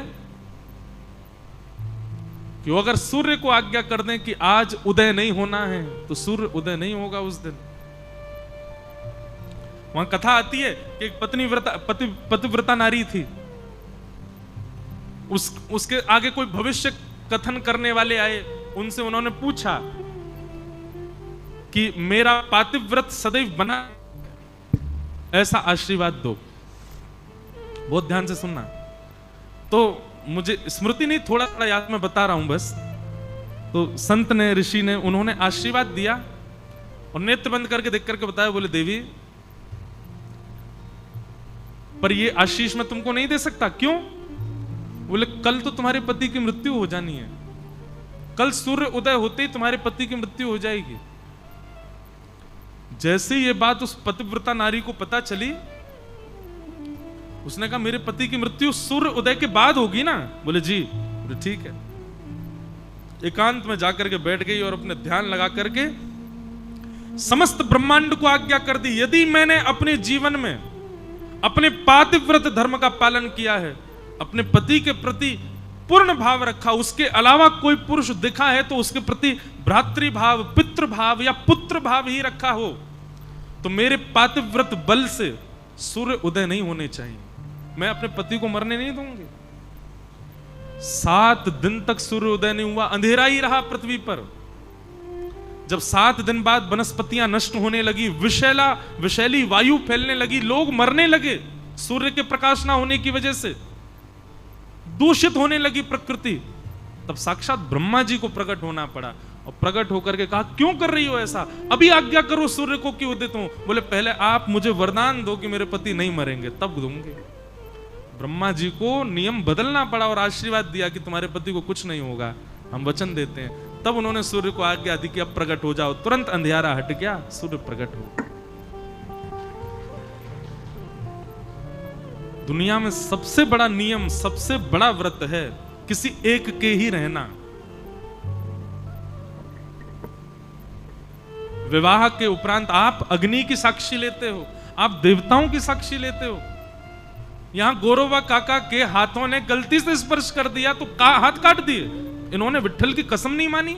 कि वो अगर सूर्य को आज्ञा कर दें कि आज उदय नहीं होना है तो सूर्य उदय नहीं होगा उस दिन। वहां कथा आती है कि एक पतिव्रता नारी थी, उसके आगे कोई भविष्य कथन करने वाले आए, उनसे उन्होंने पूछा कि मेरा पातिव्रत सदैव बना, ऐसा आशीर्वाद दो। बहुत ध्यान से सुनना। तो मुझे स्मृति नहीं, थोड़ा थोड़ा याद में बता रहा हूं बस। तो संत ने, ऋषि ने, उन्होंने आशीर्वाद दिया और नेत्र बंद करके देख करके बताया, बोले देवी पर ये आशीष मैं तुमको नहीं दे सकता। क्यों? बोले कल तो तुम्हारे पति की मृत्यु हो जानी है, कल सूर्य उदय होते ही तुम्हारे पति की मृत्यु हो जाएगी। जैसे ये बात उस पतिव्रता नारी को पता चली, उसने कहा मेरे पति की मृत्यु सूर्य उदय के बाद होगी ना? बोले जी। बोले ठीक है। एकांत में जाकर के बैठ गई और अपने ध्यान लगा करके समस्त ब्रह्मांड को आज्ञा कर दी, यदि मैंने अपने जीवन में अपने पातिव्रत धर्म का पालन किया है, अपने पति के प्रति पूर्ण भाव रखा, उसके अलावा कोई पुरुष दिखा है तो उसके प्रति भ्रातृभाव, पितृभाव या पुत्र भाव ही रखा हो, तो मेरे पातिव्रत बल से सूर्य उदय नहीं होने चाहिए, मैं अपने पति को मरने नहीं दूंगी। 7 दिन तक सूर्य उदय नहीं हुआ, अंधेरा ही रहा पृथ्वी पर। जब 7 दिन बाद वनस्पतियां नष्ट होने लगी, विषैली वायु फैलने लगी, लोग मरने लगे सूर्य के प्रकाश ना होने की वजह से, दूषित होने लगी प्रकृति, तब साक्षात ब्रह्मा जी को प्रकट होना पड़ा और प्रकट होकर के कहा क्यों कर रही हो ऐसा, अभी आज्ञा करो सूर्य को कि उदित हो। बोले पहले आप मुझे वरदान दो कि मेरे पति नहीं मरेंगे, तब दूंगे। ब्रह्मा जी को नियम बदलना पड़ा और आशीर्वाद दिया कि तुम्हारे पति को कुछ नहीं होगा, हम वचन देते हैं। तब उन्होंने सूर्य को आज्ञा दी कि अब प्रकट हो जाओ, तुरंत अंधियारा हट गया, सूर्य प्रकट हो। दुनिया में सबसे बड़ा नियम, सबसे बड़ा व्रत है किसी एक के ही रहना। विवाह के उपरांत आप अग्नि की साक्षी लेते हो, आप देवताओं की साक्षी लेते हो। यहां गौरवा काका के हाथों ने गलती से स्पर्श कर दिया तो हाथ काट दिए, इन्होंने विठ्ठल की कसम नहीं मानी।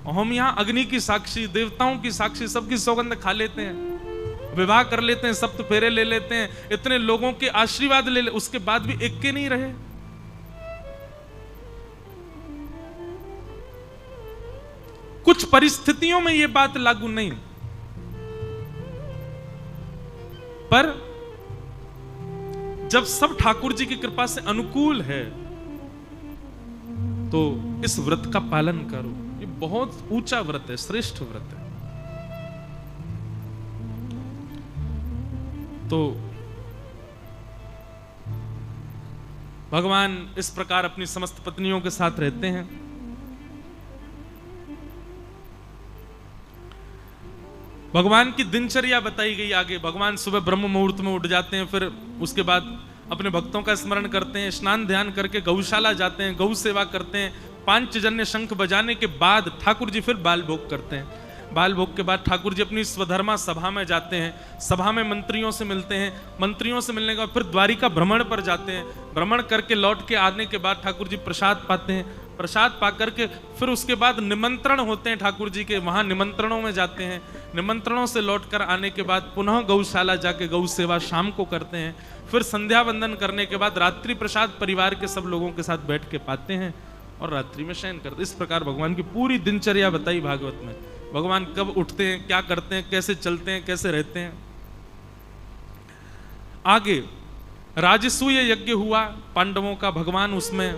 हम यहां अग्नि की साक्षी, देवताओं की साक्षी, सबकी सौगंध खा लेते हैं, विवाह कर लेते हैं, सप्त फेरे ले लेते हैं, इतने लोगों के आशीर्वाद ले उसके बाद भी एक के नहीं रहे। कुछ परिस्थितियों में यह बात लागू नहीं, पर जब सब ठाकुर जी की कृपा से अनुकूल है तो इस व्रत का पालन करो। ये बहुत ऊंचा व्रत है, श्रेष्ठ व्रत है। तो भगवान इस प्रकार अपनी समस्त पत्नियों के साथ रहते हैं। भगवान की दिनचर्या बताई गई आगे। भगवान सुबह ब्रह्म मुहूर्त में उठ जाते हैं, फिर उसके बाद अपने भक्तों का स्मरण करते हैं, स्नान ध्यान करके गौशाला जाते हैं, गौ सेवा करते हैं, पांचजन्य शंख बजाने के बाद ठाकुर जी फिर बाल भोग करते हैं। बाल भोग के बाद ठाकुर जी अपनी स्वधर्मा सभा में जाते हैं, सभा में मंत्रियों से मिलते हैं, मंत्रियों से मिलने के बाद फिर द्वारिका भ्रमण पर जाते हैं, भ्रमण करके लौट के आने के बाद ठाकुर जी प्रसाद पाते हैं, प्रसाद पा करके फिर उसके बाद निमंत्रण होते हैं ठाकुर जी के, वहां निमंत्रणों में जाते हैं। निमंत्रणों से लौटकर आने के बाद पुनः गौशाला जाके गौ सेवा शाम को करते हैं। फिर संध्या वंदन करने के बाद रात्रि प्रसाद परिवार के सब लोगों के साथ बैठ के पाते हैं और रात्रि में शयन करते। इस प्रकार भगवान की पूरी दिनचर्या बताई भागवत में। भगवान कब उठते हैं, क्या करते हैं, कैसे चलते हैं, कैसे रहते हैं। आगे राजसूय यज्ञ हुआ पांडवों का। भगवान उसमें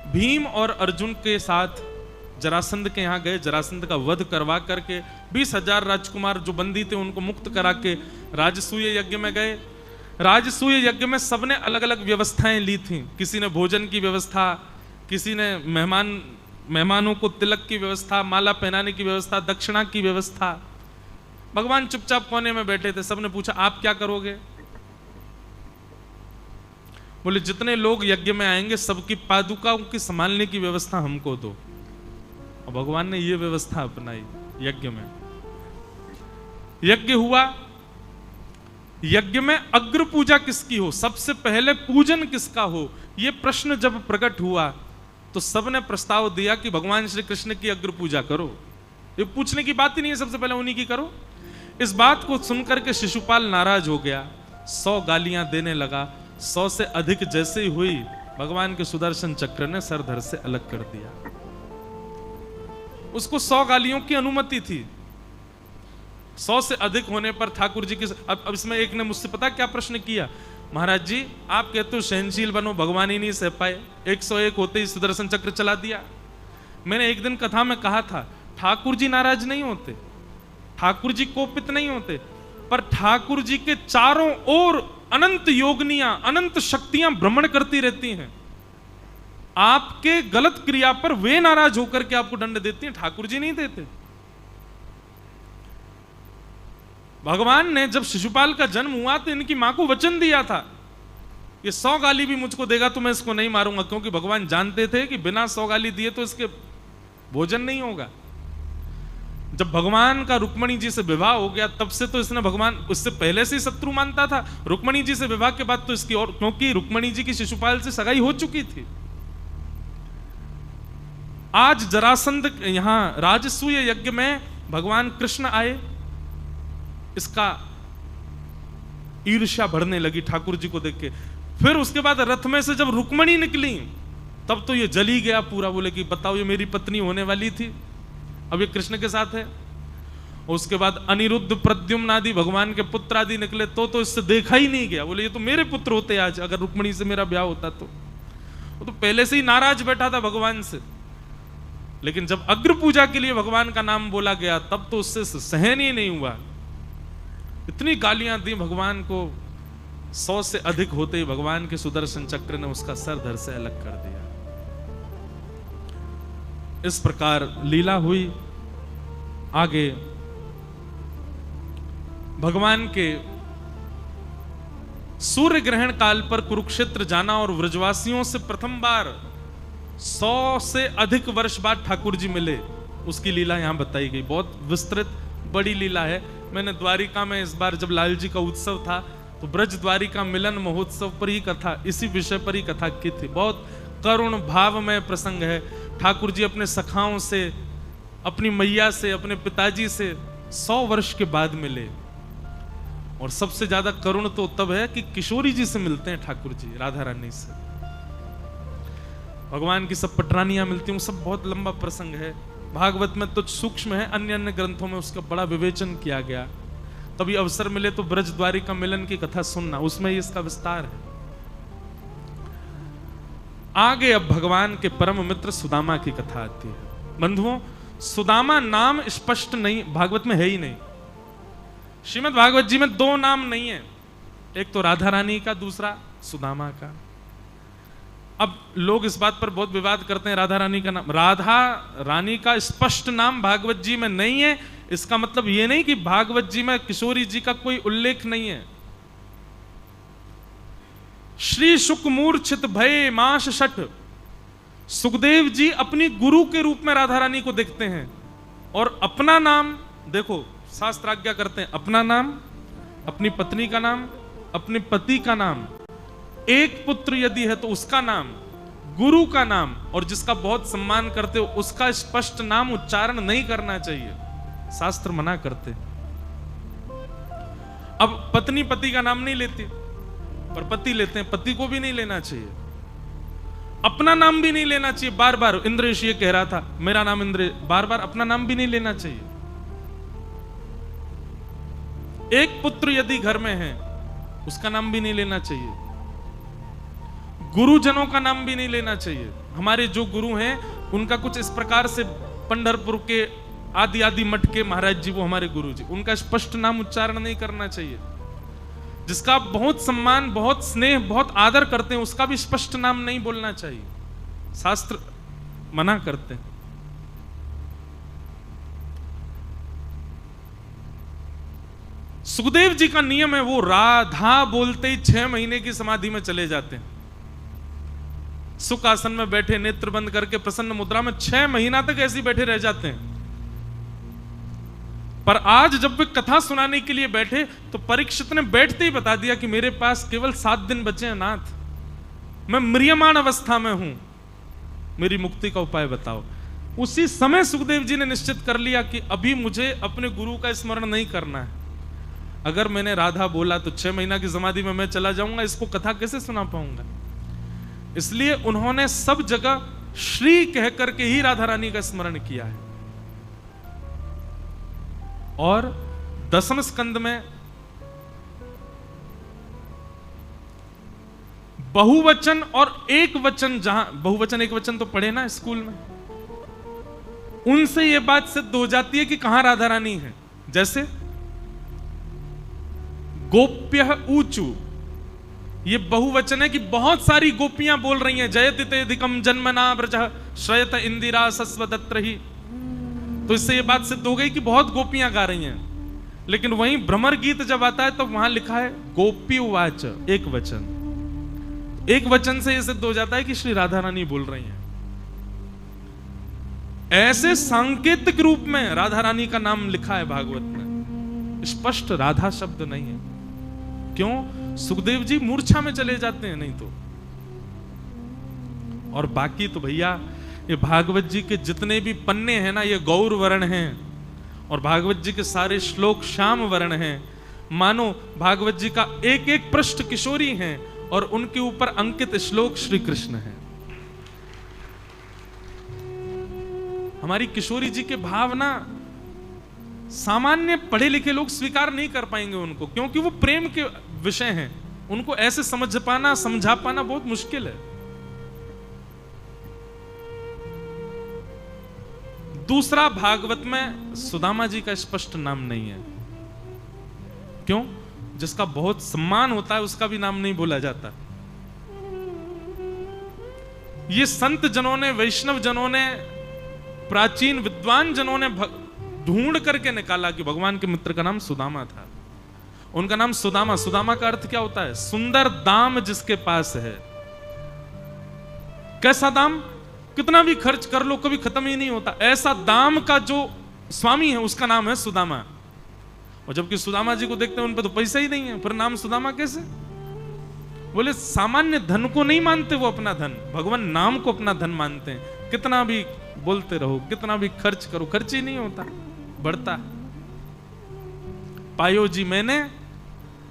भीम और अर्जुन के साथ जरासंध के यहाँ गए, जरासंध का वध करवा करके 20,000 राजकुमार जो बंदी थे उनको मुक्त करा के राजसूय यज्ञ में गए। राजसूय यज्ञ में सबने अलग अलग व्यवस्थाएं ली थी। किसी ने भोजन की व्यवस्था, किसी ने मेहमानों को तिलक की व्यवस्था, माला पहनाने की व्यवस्था, दक्षिणा की व्यवस्था। भगवान चुपचाप कोने में बैठे थे। सबने पूछा आप क्या करोगे? बोले जितने लोग यज्ञ में आएंगे सबकी पादुकाओं की संभालने की व्यवस्था हमको दो। और भगवान ने ये व्यवस्था अपनाई यज्ञ में। यज्ञ हुआ। यज्ञ में अग्र पूजा किसकी हो, सबसे पहले पूजन किसका हो, यह प्रश्न जब प्रकट हुआ तो सबने प्रस्ताव दिया कि भगवान श्री कृष्ण की अग्र पूजा करो। ये पूछने की बात ही नहीं है, सबसे पहले उन्हीं की करो। इस बात को सुनकर के शिशुपाल नाराज हो गया, 100 गालियां देने लगा। 100 से अधिक जैसे ही हुई भगवान के सुदर्शन चक्र ने सर धड़ से अलग कर दिया। उसको 100 गालियों की अनुमति थी। 100 से अधिक होने पर ठाकुर जी की अब इसमें एक ने मुझसे पता क्या प्रश्न किया, महाराज जी आप कहते हो सहनशील बनो, भगवान ही नहीं सह पाए, 101 होते ही सुदर्शन चक्र चला दिया। मैंने एक दिन कथा में कहा था ठाकुर जी नाराज नहीं होते, ठाकुर जी कोपित नहीं होते, पर ठाकुर जी के चारों ओर अनंत योगनियां, अनंत शक्तियां भ्रमण करती रहती हैं। आपके गलत क्रिया पर वे नाराज होकर के आपको दंड देती हैं, ठाकुर जी नहीं देते। भगवान ने जब शिशुपाल का जन्म हुआ तो इनकी मां को वचन दिया था, ये 100 गाली भी मुझको देगा तो मैं इसको नहीं मारूंगा, क्योंकि भगवान जानते थे कि बिना 100 गाली दिए तो इसके भोजन नहीं होगा। जब भगवान का रुक्मणी जी से विवाह हो गया तब से तो इसने भगवान उससे पहले से ही शत्रु मानता था। रुक्मणी जी से विवाह के बाद तो इसकी और, क्योंकि रुक्मणी जी की शिशुपाल से सगाई हो चुकी थी। आज जरासंध यहां राजसूय यज्ञ में भगवान कृष्ण आए, इसका ईर्ष्या बढ़ने लगी ठाकुर जी को देख के। फिर उसके बाद रथ में से जब रुक्मणी निकली तब तो ये जली गया पूरा, बोले कि बताओ ये मेरी पत्नी होने वाली थी, अब ये कृष्ण के साथ है। उसके बाद अनिरुद्ध, प्रद्युम्न आदि भगवान के पुत्र आदि निकले तो इससे देखा ही नहीं गया, बोले ये तो मेरे पुत्र होते आज, अगर रुक्मणी से मेरा ब्याह होता तो। वो तो पहले से ही नाराज बैठा था भगवान से, लेकिन जब अग्र पूजा के लिए भगवान का नाम बोला गया तब तो उससे सहन ही नहीं हुआ। इतनी गालियां दी भगवान को, 100 से अधिक होते ही भगवान के सुदर्शन चक्र ने उसका सर धड़ से अलग कर दिया। इस प्रकार लीला हुई। आगे भगवान के सूर्य ग्रहण काल पर कुरुक्षेत्र जाना और व्रजवासियों से प्रथम बार 100 से अधिक वर्ष बाद ठाकुर जी मिले, उसकी लीला यहां बताई गई। बहुत विस्तृत बड़ी लीला है। मैंने द्वारिका में इस बार जब लाल जी का उत्सव था तो ब्रज द्वारिका मिलन महोत्सव पर ही कथा, इसी विषय पर ही कथा की थी। बहुत करुण भावमय प्रसंग है। ठाकुर जी अपने सखाओं से, अपनी मैया से, अपने पिताजी से 100 वर्ष के बाद मिले। और सबसे ज्यादा करुण तो तब है कि किशोरी जी से मिलते हैं ठाकुर जी, राधा रानी से। भगवान की सब पटरानियां मिलती हैं, सब बहुत लंबा प्रसंग है। भागवत में तो सूक्ष्म है, अन्य अन्य ग्रंथों में उसका बड़ा विवेचन किया गया। कभी अवसर मिले तो ब्रज द्वारिका मिलन की कथा सुनना, उसमें ही इसका विस्तार है। आगे अब भगवान के परम मित्र सुदामा की कथा आती है। बंधुओं, सुदामा नाम स्पष्ट नहीं, भागवत में है ही नहीं। श्रीमद् भागवत जी में 2 नाम नहीं है, एक तो राधा रानी का, दूसरा सुदामा का। अब लोग इस बात पर बहुत विवाद करते हैं, राधा रानी का नाम, राधा रानी का स्पष्ट नाम भागवत जी में नहीं है। इसका मतलब यह नहीं कि भागवत जी में किशोरी जी का कोई उल्लेख नहीं है। श्री शुक मूर्छित भय माश शठ, सुखदेव जी अपनी गुरु के रूप में राधा रानी को देखते हैं और अपना नाम, देखो शास्त्र आज्ञा करते हैं, अपना नाम, अपनी पत्नी का नाम, अपने पति का नाम, एक पुत्र यदि है तो उसका नाम, गुरु का नाम और जिसका बहुत सम्मान करते हो उसका स्पष्ट नाम उच्चारण नहीं करना चाहिए, शास्त्र मना करते। अब पत्नी पति का नाम नहीं लेती, पर पति लेते हैं, पति को भी नहीं लेना चाहिए। अपना नाम भी नहीं लेना चाहिए बार बार। इंद्रेश ये कह रहा था मेरा नाम इंद्रेश, बार बार अपना नाम भी नहीं लेना चाहिए। एक पुत्र यदि घर में है उसका नाम भी नहीं लेना चाहिए। गुरुजनों का नाम भी नहीं लेना चाहिए। हमारे जो गुरु हैं उनका कुछ इस प्रकार से, पंढरपुर के आदि आदि मठ के महाराज जी, वो हमारे गुरु जी, उनका स्पष्ट नाम उच्चारण नहीं करना चाहिए। जिसका बहुत सम्मान, बहुत स्नेह, बहुत आदर करते हैं उसका भी स्पष्ट नाम नहीं बोलना चाहिए, शास्त्र मना करते हैं। सुखदेव जी का नियम है, वो राधा बोलते ही 6 महीने की समाधि में चले जाते हैं। सुख आसन में बैठे, नेत्र बंद करके प्रसन्न मुद्रा में 6 महीना तक ऐसे बैठे रह जाते हैं। पर आज जब वे कथा सुनाने के लिए बैठे तो परीक्षित ने बैठते ही बता दिया कि मेरे पास केवल 7 दिन बचे हैं नाथ, मैं म्रियमाण अवस्था में हूं, मेरी मुक्ति का उपाय बताओ। उसी समय सुखदेव जी ने निश्चित कर लिया कि अभी मुझे अपने गुरु का स्मरण नहीं करना है। अगर मैंने राधा बोला तो 6 महीना की समाधि में मैं चला जाऊंगा, इसको कथा कैसे सुना पाऊंगा। इसलिए उन्होंने सब जगह श्री कह करके ही राधा रानी का स्मरण किया है। और 10वें स्कंद में बहुवचन और एक वचन, जहां बहुवचन एक वचन तो पढ़े ना स्कूल में, उनसे यह बात सिद्ध हो जाती है कि कहां राधा रानी है। जैसे गोप्य ऊचू, ये बहुवचन है कि बहुत सारी गोपियां बोल रही हैं, जयति तेधिकम जन्मना ब्रजः श्रयत इंदिरा सस्वदत्रहि। तो इससे ये बात सिद्ध हो गई कि बहुत गोपियां गा रही हैं। लेकिन वहीं भ्रमर गीत जब आता है तो वहां लिखा है गोपी उवाच, एक वचन। एक वचन से यह सिद्ध हो जाता है कि श्री राधा रानी बोल रही हैं। ऐसे सांकेतिक रूप में राधा रानी का नाम लिखा है भागवत में, स्पष्ट राधा शब्द नहीं है। क्यों? सुखदेव जी मूर्छा में चले जाते हैं नहीं तो। और बाकी तो भैया ये भागवत जी के जितने भी पन्ने हैं ना, ये गौर वर्ण हैं, और भागवत जी के सारे श्लोक श्याम वर्ण हैं। मानो भागवत जी का एक एक पृष्ठ किशोरी हैं और उनके ऊपर अंकित श्लोक श्री कृष्ण हैं। हमारी किशोरी जी के भावना सामान्य पढ़े लिखे लोग स्वीकार नहीं कर पाएंगे उनको, क्योंकि वो प्रेम के विषय हैं। उनको ऐसे समझ पाना, समझा पाना बहुत मुश्किल है। दूसरा, भागवत में सुदामा जी का स्पष्ट नाम नहीं है। क्यों? जिसका बहुत सम्मान होता है उसका भी नाम नहीं बोला जाता। ये संत जनों ने, वैष्णव जनों ने, प्राचीन विद्वान जनों ने ढूंढ करके निकाला कि भगवान के मित्र का नाम सुदामा था। उनका नाम सुदामा, सुदामा का अर्थ क्या होता है? सुंदर दाम जिसके पास है। कैसा दाम? कितना भी खर्च कर लो कभी खत्म ही नहीं होता। ऐसा दाम का जो स्वामी है उसका नाम है सुदामा। और जबकि सुदामा जी को देखते हैं उन पर तो पैसा ही नहीं है, फिर नाम सुदामा कैसे? बोले सामान्य धन को नहीं मानते वो अपना धन, भगवान नाम को अपना धन मानते हैं। कितना भी बोलते रहो, कितना भी खर्च करो, खर्च ही नहीं होता, बढ़ता। पायो जी मैंने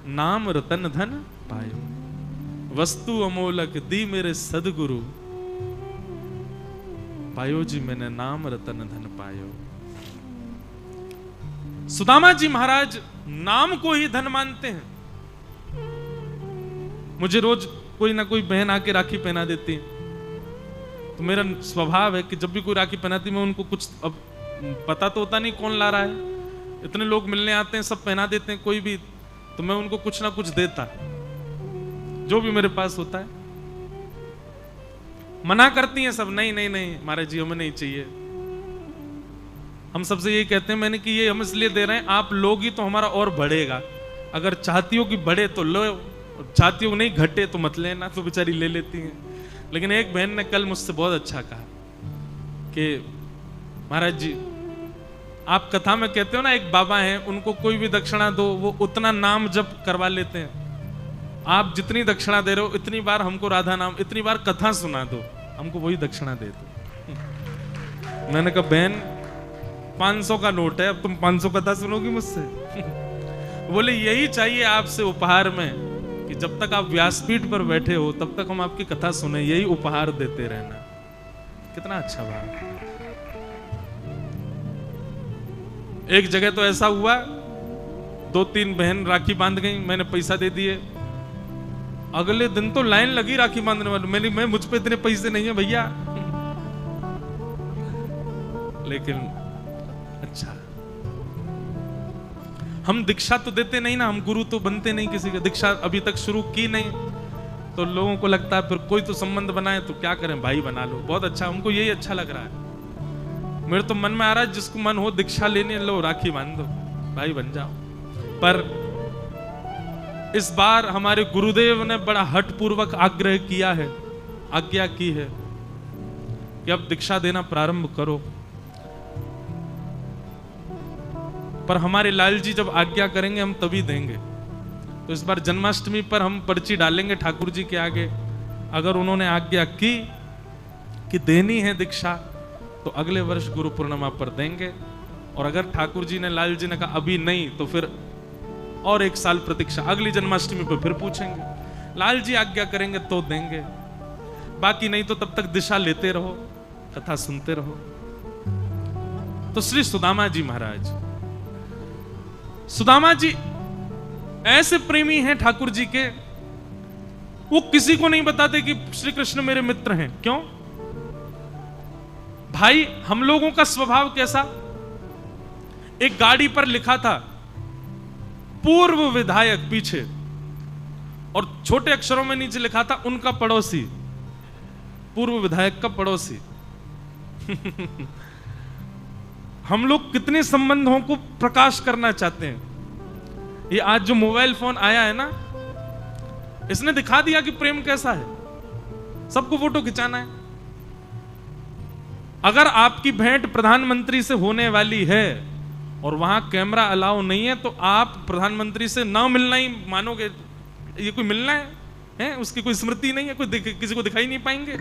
नाम रतन धन पायो, वस्तु अमोलक दी मेरे सदगुरु, पायो जी मैंने नाम रतन धन पायो। सुदामा जी महाराज नाम को ही धन मानते हैं। मुझे रोज कोई ना कोई बहन आके राखी पहना देती है, तो मेरा स्वभाव है कि जब भी कोई राखी पहनाती मैं उनको कुछ, अब पता तो होता नहीं कौन ला रहा है, इतने लोग मिलने आते हैं, सब पहना देते हैं कोई भी, तो मैं उनको कुछ ना कुछ देता जो भी मेरे पास होता है। मना करती हैं सब, नहीं नहीं नहीं महाराज जी हमें नहीं चाहिए। हम सबसे यही कहते हैं मैंने कि ये हम इसलिए दे रहे हैं, आप लोगी तो हमारा और बढ़ेगा। अगर चाहती हो कि बढ़े तो लो, चाहती हो नहीं घटे तो मत लेना। तो बेचारी ले लेती हैं। लेकिन एक बहन ने कल मुझसे बहुत अच्छा कहा कि महाराज जी आप कथा में कहते हो ना, एक बाबा हैं उनको कोई भी दक्षिणा दो वो उतना नाम जप करवा लेते हैं। आप जितनी दक्षिणा दे रहे हो इतनी बार हमको राधा नाम, इतनी बार कथा सुना दो। हमको वही दक्षिणा दे दो। मैंने कहा बहन 500 का नोट है, अब तुम 500 कथा सुनोगी मुझसे? बोले यही चाहिए आपसे उपहार में कि जब तक आप व्यासपीठ पर बैठे हो तब तक हम आपकी कथा सुने, यही उपहार देते रहना। कितना अच्छा भाव। एक जगह तो ऐसा हुआ, 2-3 बहन राखी बांध गई, मैंने पैसा दे दिए, अगले दिन तो लाइन लगी राखी बांधने वाली। मैं मुझ पे इतने पैसे नहीं है भैया। लेकिन अच्छा, हम दीक्षा तो देते नहीं ना, हम गुरु तो बनते नहीं किसी का, दीक्षा अभी तक शुरू की नहीं, तो लोगों को लगता है फिर कोई तो संबंध बनाए तो क्या करें, भाई बना लो। बहुत अच्छा, हमको यही अच्छा लग रहा है। मेरे तो मन में आ रहा है जिसको मन हो दीक्षा लेने, लो राखी बांध दो, भाई बन जाओ। पर इस बार हमारे गुरुदेव ने बड़ा हठपूर्वक आग्रह किया है, आज्ञा की है कि अब दीक्षा देना प्रारंभ करो। पर हमारे लाल जी जब आज्ञा करेंगे हम तभी देंगे। तो इस बार जन्माष्टमी पर हम पर्ची डालेंगे ठाकुर जी के आगे, अगर उन्होंने आज्ञा की कि देनी है दीक्षा तो अगले वर्ष गुरु पूर्णिमा पर देंगे। और अगर ठाकुर जी ने, लाल जी ने कहा अभी नहीं, तो फिर और 1 साल प्रतीक्षा, अगली जन्माष्टमी पर फिर पूछेंगे। लाल जी आज्ञा करेंगे तो देंगे, बाकी नहीं तो तब तक दिशा लेते रहो, कथा सुनते रहो। तो श्री सुदामा जी महाराज, सुदामा जी ऐसे प्रेमी हैं ठाकुर जी के, वो किसी को नहीं बताते कि श्री कृष्ण मेरे मित्र हैं। क्यों भाई? हम लोगों का स्वभाव कैसा, एक गाड़ी पर लिखा था पूर्व विधायक पीछे, और छोटे अक्षरों में नीचे लिखा था उनका पड़ोसी, पूर्व विधायक का पड़ोसी। हम लोग कितने संबंधों को प्रकाश करना चाहते हैं। ये आज जो मोबाइल फोन आया है ना, इसने दिखा दिया कि प्रेम कैसा है। सबको फोटो खिंचाना है। अगर आपकी भेंट प्रधानमंत्री से होने वाली है और वहां कैमरा अलाउ नहीं है, तो आप प्रधानमंत्री से ना मिलना ही मानोगे। ये कोई मिलना है? उसकी कोई स्मृति नहीं है, कोई किसी को दिखाई नहीं पाएंगे।